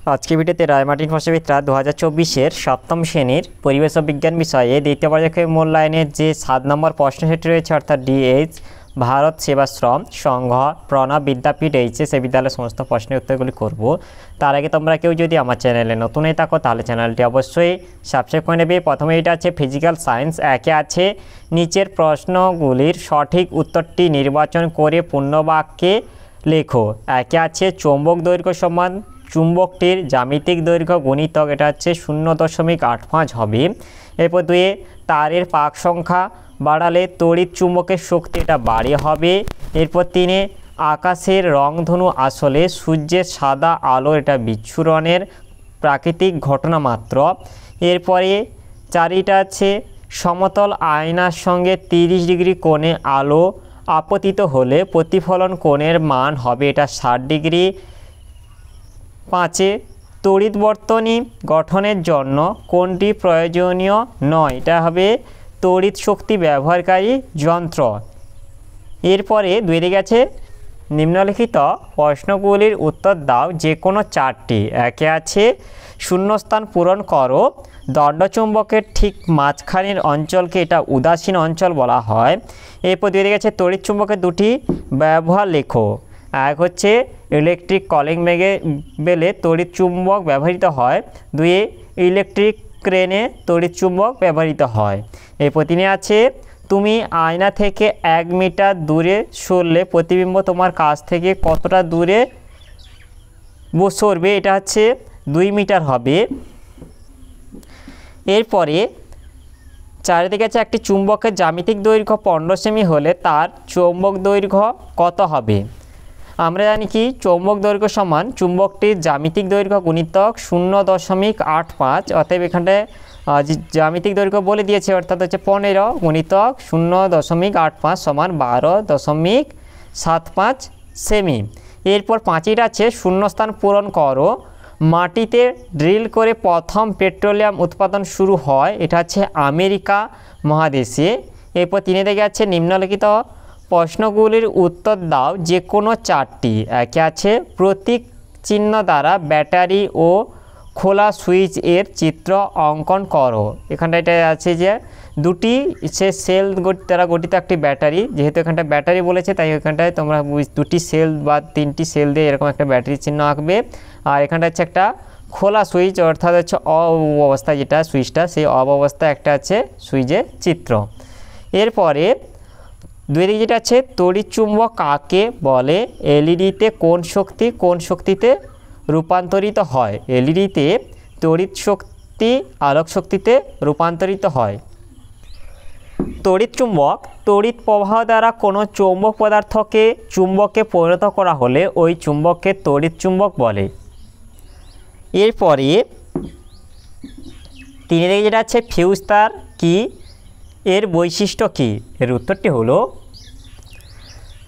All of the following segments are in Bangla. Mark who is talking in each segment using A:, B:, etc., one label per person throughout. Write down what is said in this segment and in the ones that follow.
A: আজকে ভিডিওতে রায়মার্টিন পর্যবেক্ষণ 2024-এর সপ্তম শ্রেণীর পরিবেশ ও বিজ্ঞান বিষয়ে দ্বিতীয় পর্যায়ে মূল্যায়নের যে 7 নম্বর প্রশ্ন সেটি রয়েছে, অর্থাৎ ডিএইচ ভারত সেবাশ্রম সংঘ প্রণব বিদ্যাপীঠ এইচএস বিদ্যালয়ের সমস্ত প্রশ্নের উত্তরগুলি করব। তার আগে তোমরা কেউ যদি আমার চ্যানেলে নতুন হয়ে থাকো তাহলে চ্যানেলটি অবশ্যই সাবস্ক্রাইব করে নেবে। প্রথমে এটা আছে ফিজিক্যাল সায়েন্স, একে আছে নিচের প্রশ্নগুলির সঠিক উত্তরটি নির্বাচন করে পূর্ণবাক্যে লেখো। একে আছে চৌম্বক দৈর্ঘ্য সমান চুম্বকটির জ্যামিতিক দৈর্ঘ্য গুণিতক, এটা হচ্ছে 0.85 হবে। এরপর দুয়ে তারের পাক সংখ্যা বাড়ালে তড়িৎ চুম্বকের শক্তি এটা বাড়িয়ে হবে। এরপর তিনে আকাশের রংধনু আসলে সূর্যের সাদা আলো, এটা বিচ্ছুরণের প্রাকৃতিক ঘটনা মাত্র। এরপরে চারিটা আছে সমতল আয়নার সঙ্গে 30 ডিগ্রি কোণে আলো আপতিত হলে প্রতিফলন কোণের মান হবে এটা 60 ডিগ্রি। পাঁচে তড়িৎ বর্তনী গঠনের জন্য কোনটি প্রয়োজনীয় নয়, এটা হবে তড়িৎ শক্তি ব্যবহারকারী যন্ত্র। এরপরে দুই দিকে আছে নিম্নলিখিত প্রশ্নগুলির উত্তর দাও যে কোনো চারটি। একে আছে শূন্যস্থান পূরণ করো, দণ্ডচুম্বকের ঠিক মাঝখানের অঞ্চলকে এটা উদাসীন অঞ্চল বলা হয়। এরপর দুই দিকে আছে তড়িৎ চুম্বকের দুটি ব্যবহার লেখো। এক হচ্ছে ইলেকট্রিক কলিং বেলে তড়িৎ চুম্বক ব্যবহৃত হয়, দুয়ে ইলেকট্রিক ক্রেনে তড়িৎ চুম্বক ব্যবহৃত হয়। এরপর তিনে আছে তুমি আয়না থেকে 1 মিটার দূরে সরলে প্রতিবিম্ব তোমার কাছ থেকে কতটা দূরে সরবে, এটা হচ্ছে 2 মিটার হবে। এরপরে চারিদিকে আছে একটি চুম্বকের জ্যামিতিক দৈর্ঘ্য 15 সেমি হলে তার চৌম্বক দৈর্ঘ্য কত হবে। আমরা জানি কি চৌম্বক দৈর্ঘ্য সমান চুম্বকটির জ্যামিতিক দৈর্ঘ্য গুণিতক 0.85, অতএব এখানটায় জ্যামিতিক দৈর্ঘ্য বলে দিয়েছে, অর্থাৎ হচ্ছে 15 গুণিতক 0.85 সমান 12.75 সেমি। এরপর পাঁচিটা আছে শূন্যস্থান পূরণ করো, মাটিতে ড্রিল করে প্রথম পেট্রোলিয়াম উৎপাদন শুরু হয়, এটা হচ্ছে আমেরিকা মহাদেশে। এরপর তিনে দিকে আছে নিম্নলিখিত প্রশ্নগুলির উত্তর দাও যে কোনো চারটি। একে আছে প্রতীক চিহ্ন দ্বারা ব্যাটারি ও খোলা সুইচ এর চিত্র অঙ্কন করো। এখানটা এটা আছে যে দুটি সেল দ্বারা গঠিত একটি ব্যাটারি, যেহেতু এখানটা ব্যাটারি বলেছে তাই এখানটায় তোমরা দুটি সেল বা 3টি সেল দিয়ে এরকম একটা ব্যাটারি চিহ্ন আঁকবে। আর এখানটা হচ্ছে একটা খোলা সুইচ, অর্থাৎ হচ্ছে অফ অবস্থা যেটা সুইচটা, সেই অফ অবস্থায় একটা আছে সুইচের চিত্র। এরপরে দুই দিকে যেটা আছে তড়িৎ চুম্বক কাকে বলে, এলইডিতে কোন শক্তিতে রূপান্তরিত হয়। এলইডিতে তড়িৎ শক্তি আলোক শক্তিতে রূপান্তরিত হয়। তড়িৎ চুম্বক তড়িৎ প্রবাহ দ্বারা কোনো চৌম্বক পদার্থকে চুম্বকে পরিণত করা হলে ওই চুম্বককে তড়িৎ চুম্বক বলে। এরপরে তিন দিকে যেটা আছে ফিউজ তার কি, এর বৈশিষ্ট্য কি। এর উত্তরটি হলো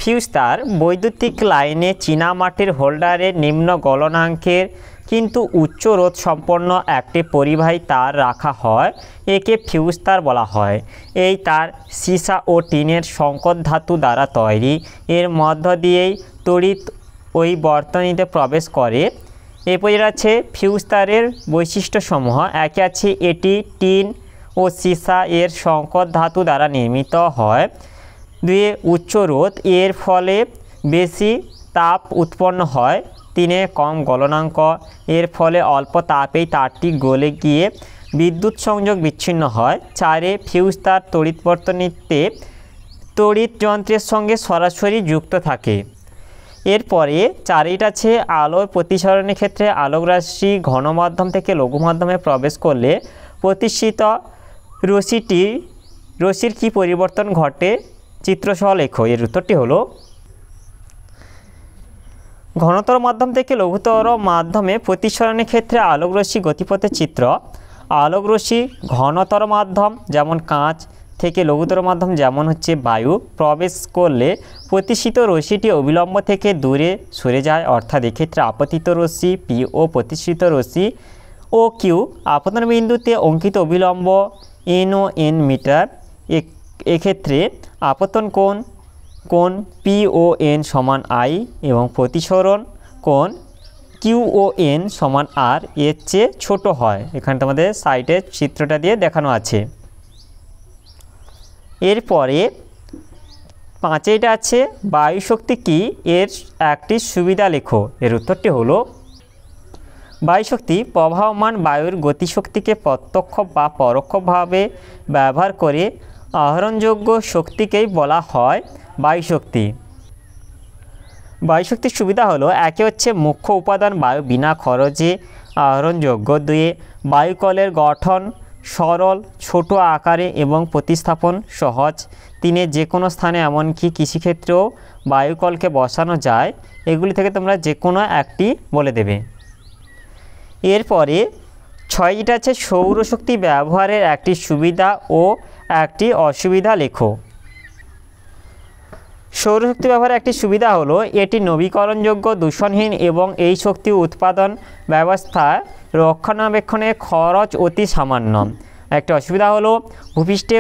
A: ফিউজ তার বৈদ্যুতিক লাইনে চীনামাটির হোল্ডারে নিম্ন গলনাঙ্কের কিন্তু উচ্চ রোধ সম্পন্ন একটি পরিবাহী তার রাখা হয়, একে ফিউজ তার বলা হয়। এই তার সীসা ও টিনের সংকর ধাতু দ্বারা তৈরি, এর মধ্য দিয়েই তড়িৎ ওই বর্তনীতে প্রবেশ করে। এরপর যেটা আছে ফিউজ তারের বৈশিষ্ট্যসমূহ। একে আছে এটি টিন ও সীসা এর সংকর ধাতু দ্বারা নির্মিত হয়। দুয়ে উচ্চ রোধ, এর ফলে বেশি তাপ উৎপন্ন হয়। তিনে কম গলনাঙ্ক, এর ফলে অল্প তাপেই তারটি গলে গিয়ে বিদ্যুৎ সংযোগ বিচ্ছিন্ন হয়। চারে ফিউজ তার তড়িৎ বর্তনীতে তড়িৎ যন্ত্রের সঙ্গে সরাসরি যুক্ত থাকে। এরপরে চারিটা আছে আলোর প্রতিসরণের ক্ষেত্রে আলোক রাশি ঘন মাধ্যম থেকে লঘু মাধ্যমে প্রবেশ করলে প্রতিষ্ঠিত রশ্মির কি পরিবর্তন ঘটে, চিত্রসহ লেখো। এর উত্তরটি হলো ঘনতর মাধ্যম থেকে লঘুতর মাধ্যমে প্রতিসরণের ক্ষেত্রে আলোকরশ্মি গতিপথের চিত্র। আলোকরশ্মি ঘনতর মাধ্যম যেমন কাঁচ থেকে লঘুতর মাধ্যম যেমন হচ্ছে বায়ু প্রবেশ করলে প্রতিষ্ঠিত রশ্মিটি অবিলম্ব থেকে দূরে সরে যায়, অর্থাৎ এক্ষেত্রে আপতিত রশ্মি পি ও প্রতিষ্ঠিত রশ্মি ও কিউ। আপতন বিন্দুতে অঙ্কিত অবিলম্ব এন মিটার। এক্ষেত্রে আপতন কোণ পি ও এন সমান আই এবং প্রতিসরণ কোণ QON সমান R এর চেয়ে ছোট হয়। এখানে তোমাদের সাইডে চিত্রটা দিয়ে দেখানো আছে। এরপরে 5 আছে বায়ু শক্তি কি, এর একটি সুবিধা লেখো। এর উত্তরটি হলো বায়ু শক্তি প্রবাহমান বায়ুর গতিশক্তিকে প্রত্যক্ষ বা পরোক্ষভাবে ব্যবহার করে আহরণযোগ্য শক্তিকেই বলা হয় বায়ু শক্তি। বায়ু শক্তির সুবিধা হলো, একে হচ্ছে মুখ্য উপাদান বায়ু বিনা খরচে আহরণযোগ্য, 2 বায়ুকলের গঠন সরল ছোট আকারে এবং প্রতিস্থাপন সহজ, 3 যে কোনো স্থানে এমনকি কৃষিক্ষেত্রেও বায়ুকলকে বসানো যায়। এগুলি থেকে তোমরা যে কোনো একটি বলে দেবে। এরপরে 6টা আছে সৌরশক্তি ব্যবহারের একটি সুবিধা ও একটি অসুবিধা লেখো। সৌরশক্তি ব্যবহারের একটি সুবিধা হলো এটি নবীকরণযোগ্য, দূষণহীন এবং এই শক্তি উৎপাদন ব্যবস্থা রক্ষণাবেক্ষণের খরচ অতি সামান্য। একটি অসুবিধা হলো ভূপৃষ্ঠে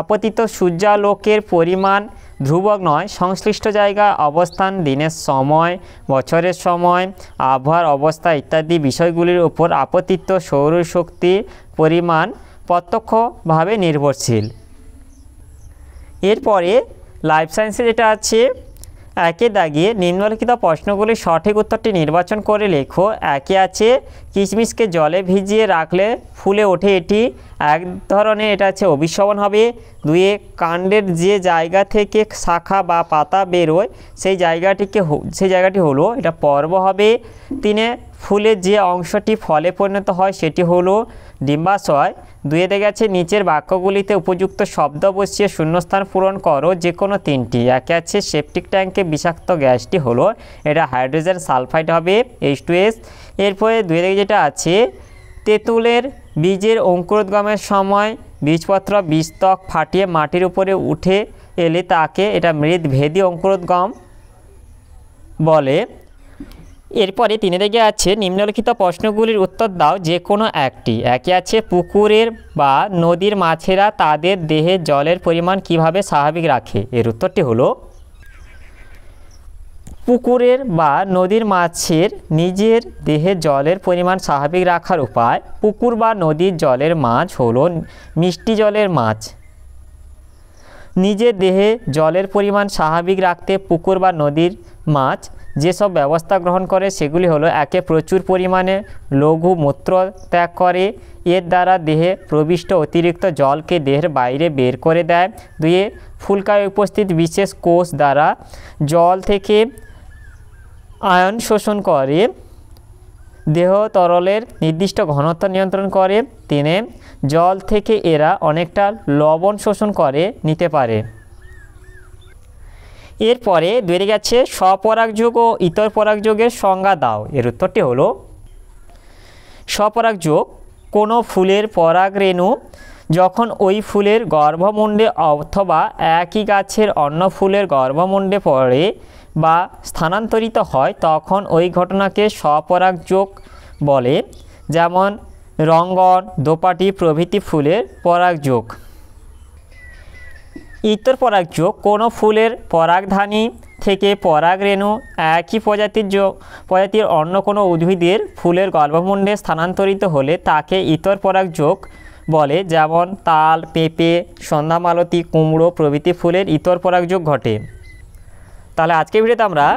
A: আপতিত সূর্যালোকের পরিমাণ ধ্রুবক নয়, সংশ্লিষ্ট জায়গায় অবস্থান, দিনের সময়, বছরের সময়, আবহাওয়ার অবস্থা ইত্যাদি বিষয়গুলির উপর আপতিত সৌরশক্তির পরিমাণ প্রত্যক্ষভাবে নির্ভরশীল। এরপরে লাইফ সায়েন্সে যেটা আছে, 1 দাগিয়ে নিম্নলিখিত প্রশ্নগুলির সঠিক উত্তরটি নির্বাচন করে লেখো। 1 আছে কিশমিশকে জলে ভিজিয়ে রাখলে ফুলে ওঠে, এটি এক ধরনের, এটা আছে অভিশবন হবে। 2 কাণ্ডের যে জায়গা থেকে শাখা বা পাতা বেরোয় সেই জায়গাটি হলো এটা পর্ব হবে। 3 ফুলের যে অংশটি ফলে পরিণত হয় সেটি হলো ডিম্বাশয়। 2 দেখে আছে নিচের বাক্যগুলিতে উপযুক্ত শব্দ বসিয়ে শূন্যস্থান পূরণ করো যে কোনো 3টি। 1 আছে সেপটিক ট্যাঙ্কে বিষাক্ত গ্যাসটি হলো এটা হাইড্রোজেন সালফাইড হবে H2S। এরপরে 2 দেখে যেটা আছে তেঁতুলের বীজের অঙ্কুরোদ্গমের সময় বীজপত্র বীজত্বক ফাটিয়ে মাটির উপরে উঠে এলে তাকে এটা মৃদভেদী অঙ্কুরোদ্গম বলে। এরপরে 3 দিকে আছে নিম্নলিখিত প্রশ্নগুলির উত্তর দাও যে কোনো একটি। 1 আছে পুকুরের বা নদীর মাছেরা তাদের দেহে জলের পরিমাণ কিভাবে স্বাভাবিক রাখে। এর উত্তরটি হলো পুকুরের বা নদীর মাছের নিজের দেহে জলের পরিমাণ স্বাভাবিক রাখার উপায়। পুকুর বা নদীর জলের মাছ হলো মিষ্টি জলের মাছ। নিজের দেহে জলের পরিমাণ স্বাভাবিক রাখতে পুকুর বা নদীর মাছ যেসব ব্যবস্থা গ্রহণ করে সেগুলি হলো 1 প্রচুর পরিমাণে লঘু মূত্র ত্যাগ করে, এর দ্বারা দেহে প্রবিষ্ট অতিরিক্ত জলকে দেহের বাইরে বের করে দেয়। 2 ফুলকায় উপস্থিত বিশেষ কোষ দ্বারা জল থেকে আয়ন শোষণ করে, দেহ তরলের নির্দিষ্ট ঘনত্ব নিয়ন্ত্রণ করে। 3 জল থেকে এরা অনেকটা লবণ শোষণ করে নিতে পারে। এরপরে 2 দিকে আছে স্বপরাগযোগ ও ইতর পরাগযোগের সংজ্ঞা দাও। এর উত্তরটি হলো স্বপরাগযোগ কোনো ফুলের পরাগরেণু যখন ওই ফুলের গর্ভমুণ্ডে অথবা একই গাছের অন্য ফুলের গর্ভমুণ্ডে পড়ে বা স্থানান্তরিত হয় তখন ওই ঘটনাকে স্বপরাগযোগ বলে, যেমন রঙ্গন, দোপাটি প্রভৃতি ফুলের পরাগযোগ। ইতর পরাগযোগ কোনো ফুলের পরাগধানী থেকে পরাগরেণু একই প্রজাতির অন্য কোনো উদ্ভিদের ফুলের গর্ভমুণ্ডে স্থানান্তরিত হলে তাকে ইতর পরাগযোগ বলে, যেমন তাল, পেঁপে, সন্ধ্যামালতী, কুমড়ো প্রভৃতি ফুলের ইতর পরাগযোগ ঘটে। তাহলে আজকের ভিডিওতে আমরা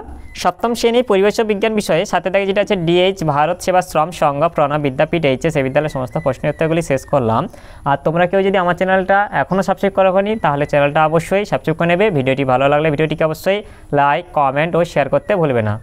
A: সপ্তম শ্রেণীর পরিবেশ বিজ্ঞান বিষয়ে সাথে থাকে যেটা আছে DH ভারত সেবাশ্রম সংঘ প্রণব বিদ্যাপীঠ HS এই বিদ্যালয়ের সমস্ত প্রশ্ন উত্তরগুলি শেষ করলাম। আর তোমরা কেউ যদি আমার চ্যানেলটা এখনও সাবস্ক্রাইব করোনি তাহলে চ্যানেলটা অবশ্যই সাবস্ক্রাইব করে নেবে। ভিডিওটি ভালো লাগলে ভিডিওটিকে অবশ্যই লাইক, কমেন্ট ও শেয়ার করতে ভুলবে না।